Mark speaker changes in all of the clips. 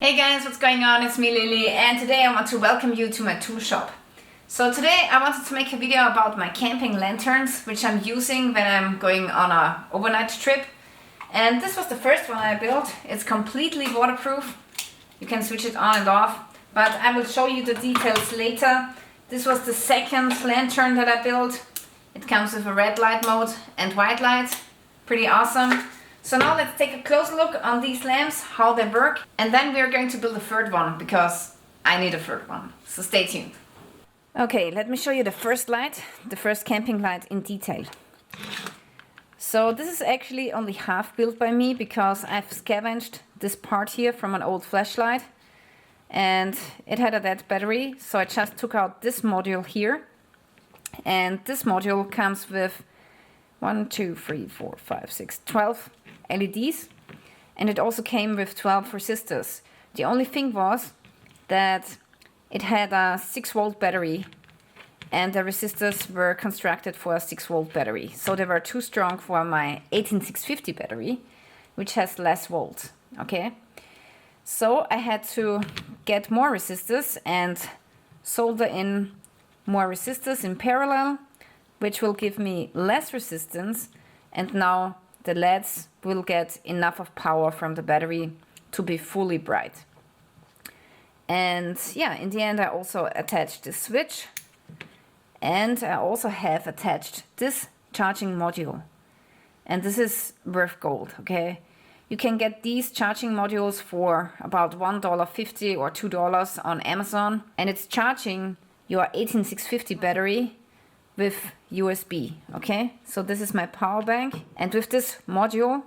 Speaker 1: Hey guys, what's going on? It's me Lily, and today I want to welcome you to my tool shop. So today I wanted to make a video about my camping lanterns, which I'm using when I'm going on a overnight trip. And this was the first one I built. It's completely waterproof. You can switch it on and off, but I will show you the details later. This was the second lantern that I built. It comes with a red light mode and white light. Pretty awesome. So now let's take a close look on these lamps, how they work, and then we are going to build a third one because I need a third one. So stay tuned. Okay, let me show you the first light, the first camping light in detail. So this is actually only half built by me because I've scavenged this part here from an old flashlight and it had a dead battery, so I just took out this module here, and this module comes with 12 LEDs, and it also came with 12 resistors. The only thing was that it had a 6-volt battery and the resistors were constructed for a 6-volt battery, so they were too strong for my 18650 battery, which has less volts. Okay, so I had to get more resistors and solder in more resistors in parallel, which will give me less resistance, and now the LEDs will get enough of power from the battery to be fully bright. And yeah, in the end I also attached this switch, and I also have attached this charging module, and this is worth gold. Okay, you can get these charging modules for about $1.50 or $2 on Amazon, and it's charging your 18650 battery with USB. Okay, so this is my power bank, and with this module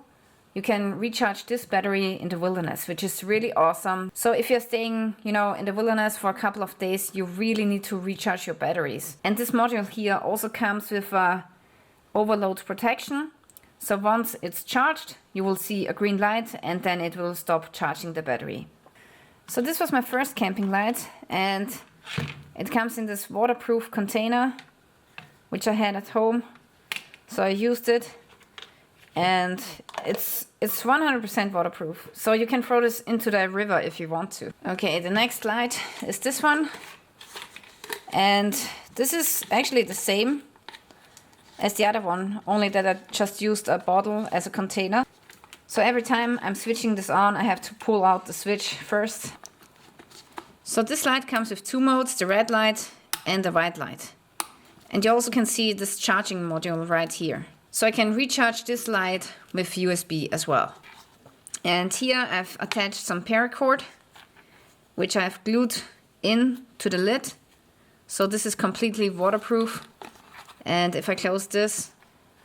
Speaker 1: you can recharge this battery in the wilderness, which is really awesome. So if you're staying, in the wilderness for a couple of days, you really need to recharge your batteries. And this module here also comes with overload protection. So once it's charged, you will see a green light and then it will stop charging the battery. So this was my first camping light, and it comes in this waterproof container which I had at home, so I used it, and it's 100% waterproof, so you can throw this into the river if you want to. Okay, the next light is this one, and this is actually the same as the other one, only that I just used a bottle as a container. So every time I'm switching this on, I have to pull out the switch first. So this light comes with two modes, the red light and the white light. And you also can see this charging module right here. So I can recharge this light with USB as well. And here I've attached some paracord, which I've glued in to the lid. So this is completely waterproof. And if I close this,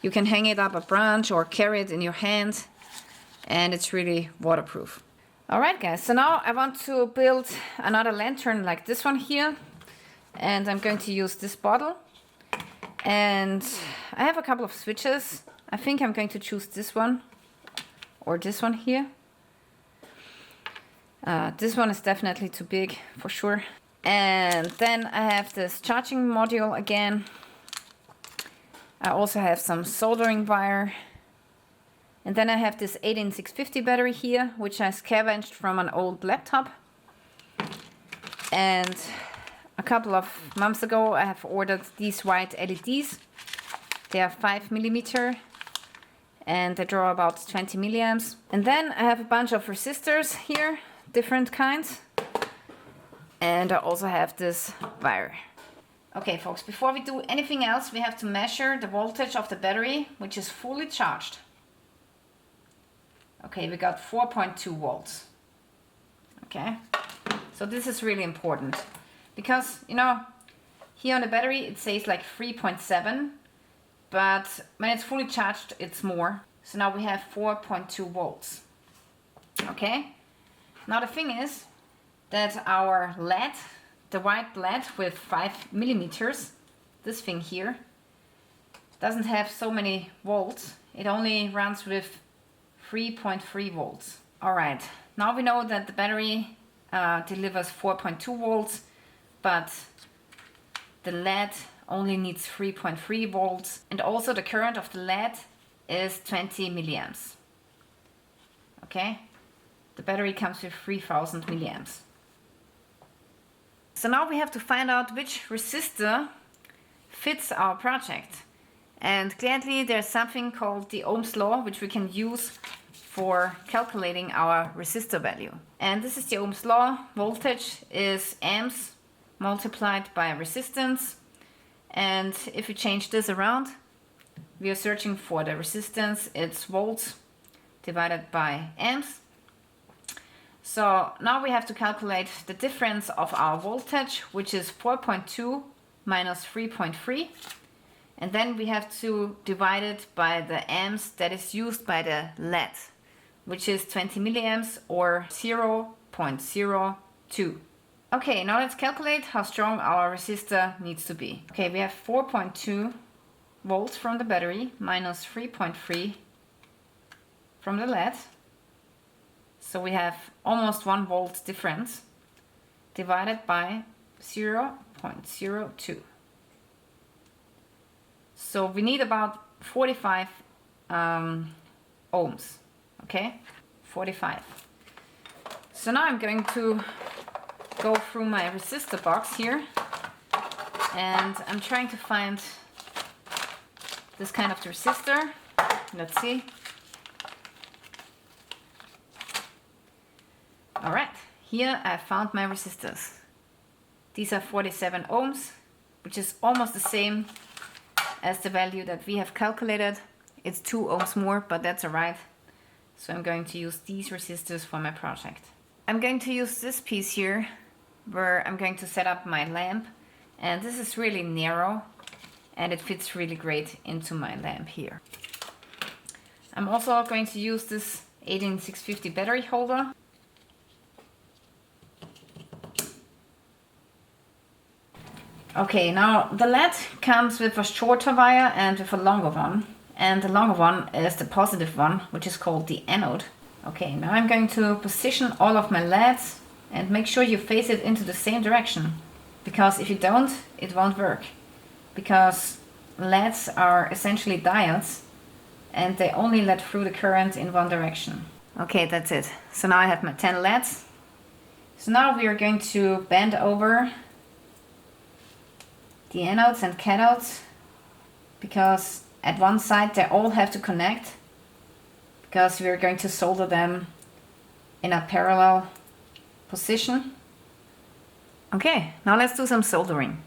Speaker 1: you can hang it up a branch or carry it in your hand, and it's really waterproof. Alright guys, so now I want to build another lantern like this one here. And I'm going to use this bottle. And I have a couple of switches. I think I'm going to choose this one or this one here. This one is definitely too big for sure. And then I have this charging module again. I also have some soldering wire. And then I have this 18650 battery here, which I scavenged from an old laptop. And a couple of months ago I have ordered these white LEDs. They are 5mm and they draw about 20 milliamps. And then I have a bunch of resistors here, different kinds. And I also have this wire. Okay folks, before we do anything else, we have to measure the voltage of the battery, which is fully charged. Okay, we got 4.2 volts. Okay, so this is really important. Because, here on the battery it says like 3.7, but when it's fully charged it's more. So now we have 4.2 volts. Okay? Now the thing is that our LED, the white LED with 5mm, this thing here, doesn't have so many volts. It only runs with 3.3 volts. Alright, now we know that the battery delivers 4.2 volts. But the LED only needs 3.3 volts, and also the current of the LED is 20 milliamps. Okay, the battery comes with 3000 milliamps. So now we have to find out which resistor fits our project. And gladly there's something called the Ohm's law, which we can use for calculating our resistor value. And this is the Ohm's law. Voltage is amps multiplied by resistance. And if we change this around, we are searching for the resistance. It's volts divided by amps. So now we have to calculate the difference of our voltage, which is 4.2 minus 3.3. And then we have to divide it by the amps that is used by the LED, which is 20 milliamps or 0.02. Okay, now let's calculate how strong our resistor needs to be. Okay, we have 4.2 volts from the battery minus 3.3 from the LED. So we have almost 1 volt difference divided by 0.02. So we need about 45 ohms, okay? 45. So now I'm going to go through my resistor box here, and I'm trying to find this kind of resistor. Let's see. Alright, here I found my resistors. These are 47 ohms, which is almost the same as the value that we have calculated. It's 2 ohms more, but that's alright. So I'm going to use these resistors for my project. I'm going to use this piece here where I'm going to set up my lamp, and this is really narrow and it fits really great into my lamp here. I'm also going to use this 18650 battery holder. Okay, now the LED comes with a shorter wire and with a longer one. And the longer one is the positive one, which is called the anode. Okay, now I'm going to position all of my LEDs and make sure you face it into the same direction. Because if you don't, it won't work. Because LEDs are essentially diodes and they only let through the current in one direction. Okay, that's it. So now I have my 10 LEDs. So now we are going to bend over the anodes and cathodes, because at one side they all have to connect, because we are going to solder them in a parallel position. Okay, now let's do some soldering.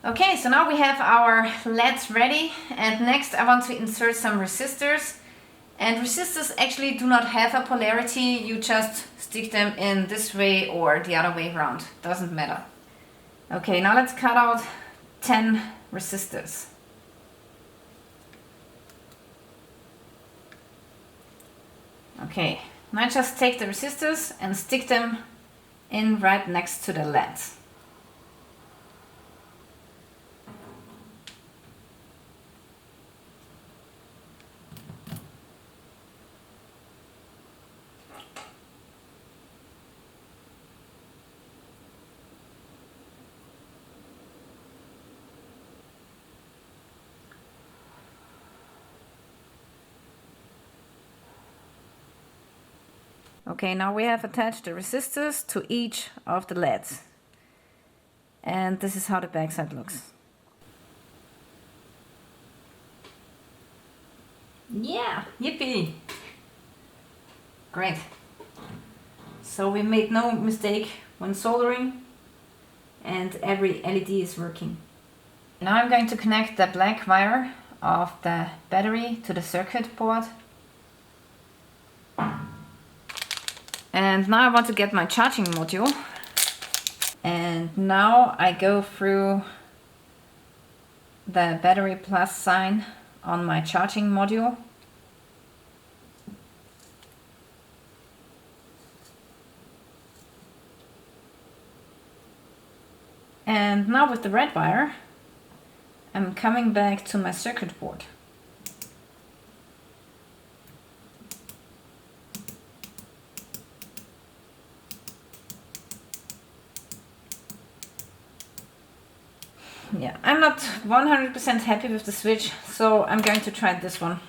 Speaker 1: Okay, so now we have our LEDs ready, and next I want to insert some resistors. And resistors actually do not have a polarity, you just stick them in this way or the other way around, doesn't matter. Okay, now let's cut out 10 resistors. Okay, now just take the resistors and stick them in right next to the LEDs. Okay, now we have attached the resistors to each of the LEDs. And this is how the backside looks. Yeah, yippee! Great. So we made no mistake when soldering, and every LED is working. Now I'm going to connect the black wire of the battery to the circuit board. And now I want to get my charging module. And now I go through the battery plus sign on my charging module. And now with the red wire, I'm coming back to my circuit board. Yeah, I'm not 100% happy with the switch, so I'm going to try this one,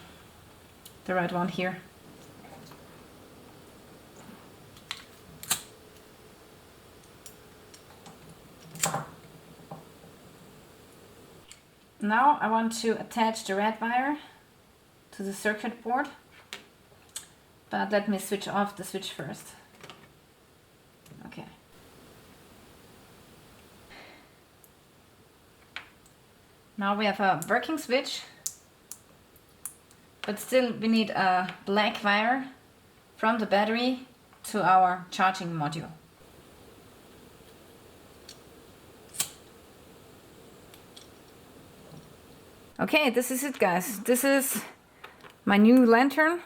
Speaker 1: the red one here. Now I want to attach the red wire to the circuit board, but let me switch off the switch first. Okay. Now we have a working switch, but still we need a black wire from the battery to our charging module. Okay, this is it, guys. This is my new lantern.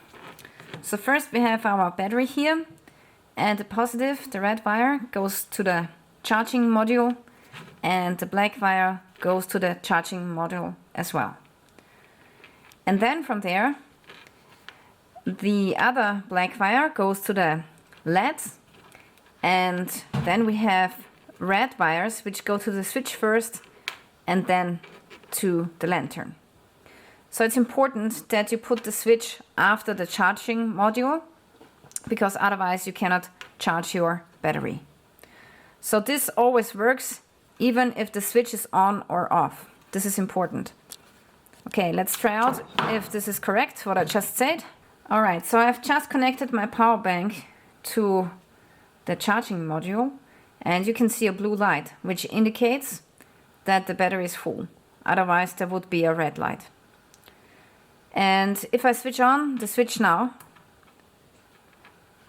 Speaker 1: So first we have our battery here, and the positive, the red wire, goes to the charging module, and the black wire goes to the charging module as well. And then from there, the other black wire goes to the LEDs, and then we have red wires which go to the switch first and then to the lantern. So it's important that you put the switch after the charging module, because otherwise you cannot charge your battery. So this always works even if the switch is on or off. This is important. Okay, let's try out if this is correct, what I just said. Alright, so I've just connected my power bank to the charging module, and you can see a blue light, which indicates that the battery is full. Otherwise there would be a red light. And if I switch on the switch now,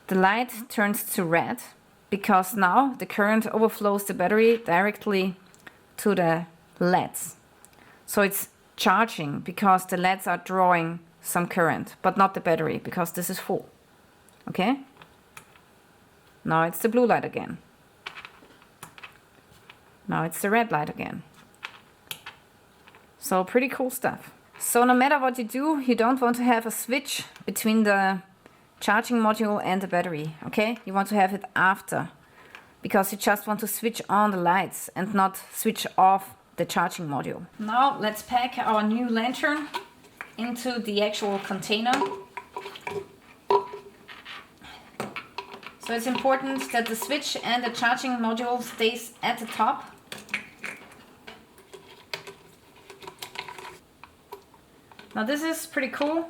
Speaker 1: the light turns to red, because now the current overflows the battery directly to the LEDs. So it's charging because the LEDs are drawing some current, but not the battery, because this is full. Okay? Now it's the blue light again. Now it's the red light again. So pretty cool stuff. So no matter what you do, you don't want to have a switch between the charging module and the battery, okay? You want to have it after, because you just want to switch on the lights and not switch off the charging module. Now let's pack our new lantern into the actual container. So it's important that the switch and the charging module stays at the top. Now this is pretty cool,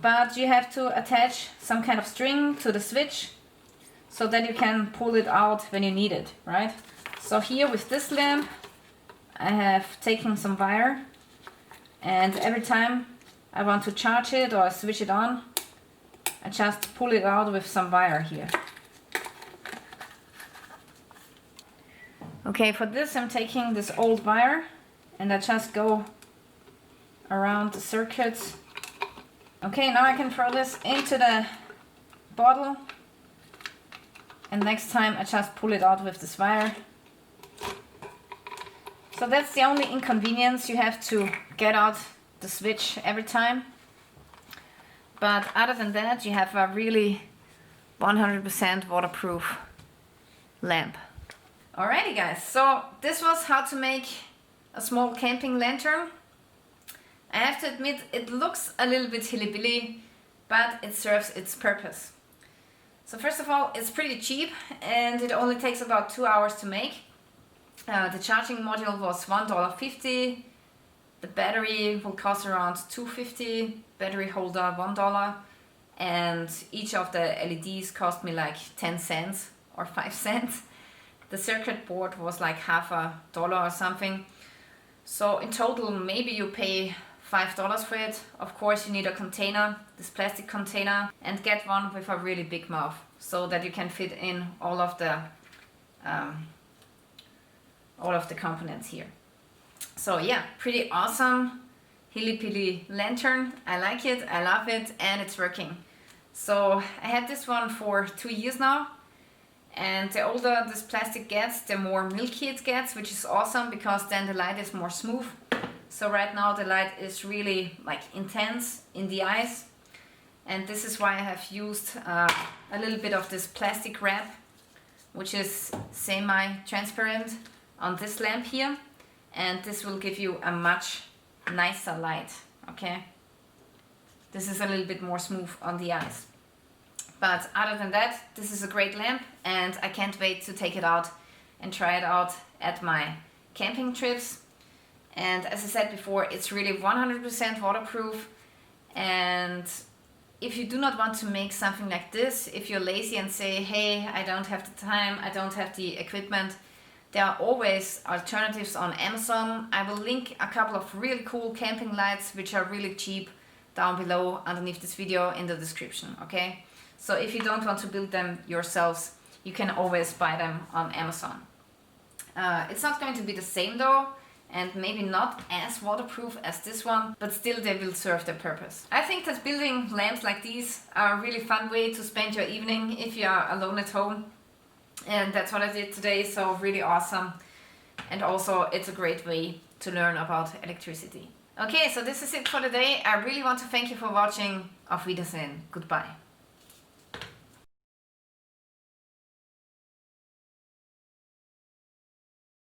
Speaker 1: but you have to attach some kind of string to the switch so that you can pull it out when you need it, right? So here with this lamp, I have taken some wire, and every time I want to charge it or switch it on, I just pull it out with some wire here. Okay, for this I'm taking this old wire and I just go around the circuit. Okay, now I can throw this into the bottle, and next time I just pull it out with this wire. So that's the only inconvenience, you have to get out the switch every time. But other than that, you have a really 100% waterproof lamp. Alrighty guys, so this was how to make a small camping lantern. I have to admit, it looks a little bit hilly-billy, but it serves its purpose. So first of all, it's pretty cheap and it only takes about 2 hours to make. The charging module was $1.50. The battery will cost around $2.50, battery holder $1, and each of the LEDs cost me like 10 cents or 5 cents. The circuit board was like $0.50 or something. So in total, maybe you pay $5 for it. Of course, you need a container, this plastic container, and get one with a really big mouth so that you can fit in all of the components here. So yeah, pretty awesome hilly-pilly lantern. I like it, I love it, and it's working. So I had this one for 2 years now, and the older this plastic gets, the more milky it gets, which is awesome because then the light is more smooth. So right now the light is really like intense in the eyes, and this is why I have used a little bit of this plastic wrap, which is semi-transparent on this lamp here, and this will give you a much nicer light, okay? This is a little bit more smooth on the eyes. But other than that, this is a great lamp, and I can't wait to take it out and try it out at my camping trips. And as I said before, it's really 100% waterproof. And if you do not want to make something like this, if you're lazy and say, hey, I don't have the time, I don't have the equipment, there are always alternatives on Amazon. I will link a couple of really cool camping lights which are really cheap down below underneath this video in the description, okay? So if you don't want to build them yourselves, you can always buy them on Amazon. It's not going to be the same though, and maybe not as waterproof as this one, but still they will serve their purpose. I think that building lamps like these are a really fun way to spend your evening if you are alone at home. And that's what I did today, so really awesome. And also it's a great way to learn about electricity. Okay, so this is it for today. I really want to thank you for watching. Auf Wiedersehen. Goodbye.